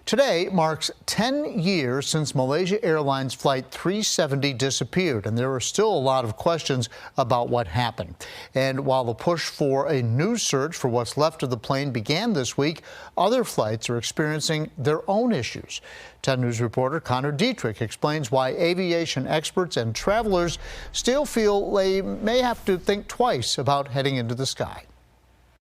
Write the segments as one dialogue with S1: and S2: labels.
S1: Today marks 10 years since Malaysia Airlines Flight 370 disappeared, and there are still a lot of questions about what happened. And while the push for a new search for what's left of the plane began this week, other flights are experiencing their own issues. 10 News reporter Connor Dietrich explains why aviation experts and travelers still feel they may have to think twice about heading into the sky.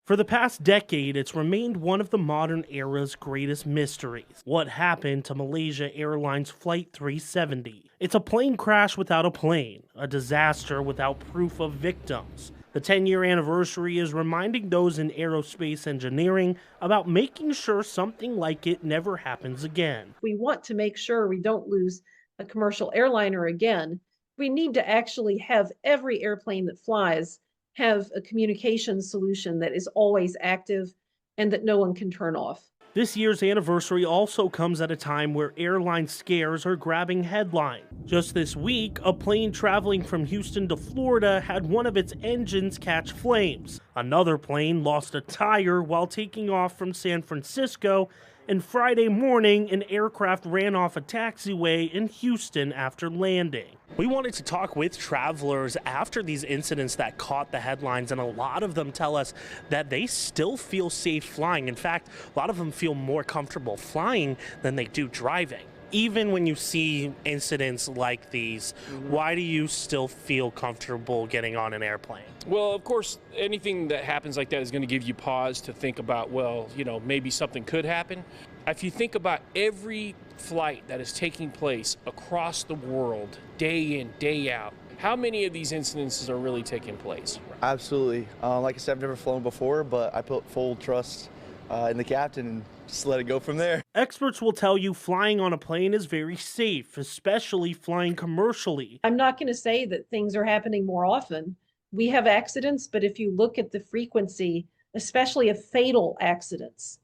S2: For the past decade, it's remained one of the modern era's greatest mysteries. What happened to Malaysia Airlines Flight 370? It's a plane crash without a plane, a disaster without proof of victims. The 10-year anniversary is reminding those in aerospace engineering about making sure something like it never happens again.
S3: We want to make sure we don't lose a commercial airliner again. We need to actually have every airplane that flies have a communication solution that is always active and that no one can turn off.
S2: This year's anniversary also comes at a time where airline scares are grabbing headlines. Just this week, a plane traveling from Houston to Florida had one of its engines catch flames. Another plane lost a tire while taking off from San Francisco, and Friday morning, an aircraft ran off a taxiway in Houston after landing. We wanted to talk with travelers after these incidents that caught the headlines, and a lot of them tell us that they still feel safe flying. In fact, a lot of them feel more comfortable flying than they do driving. Even when you see incidents like these, why do you still feel comfortable getting on an airplane?
S4: Well, of course, anything that happens like that is going to give you pause to think about, well, maybe something could happen. If you think about every flight that is taking place across the world, day in, day out, how many of these incidences are really taking place?
S5: Absolutely. Like I said, I've never flown before, but I put full trust in the captain and just let it go from there.
S2: Experts will tell you flying on a plane is very safe, especially flying commercially.
S3: I'm not going to say that things are happening more often. We have accidents, but if you look at the frequency, especially of fatal accidents,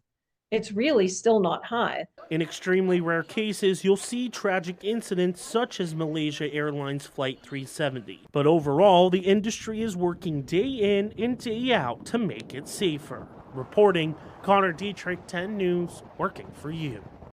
S3: it's really still not high.
S2: In extremely rare cases, you'll see tragic incidents such as Malaysia Airlines Flight 370. But overall, the industry is working day in and day out to make it safer. Reporting, Connor Dietrich, 10 News, working for you.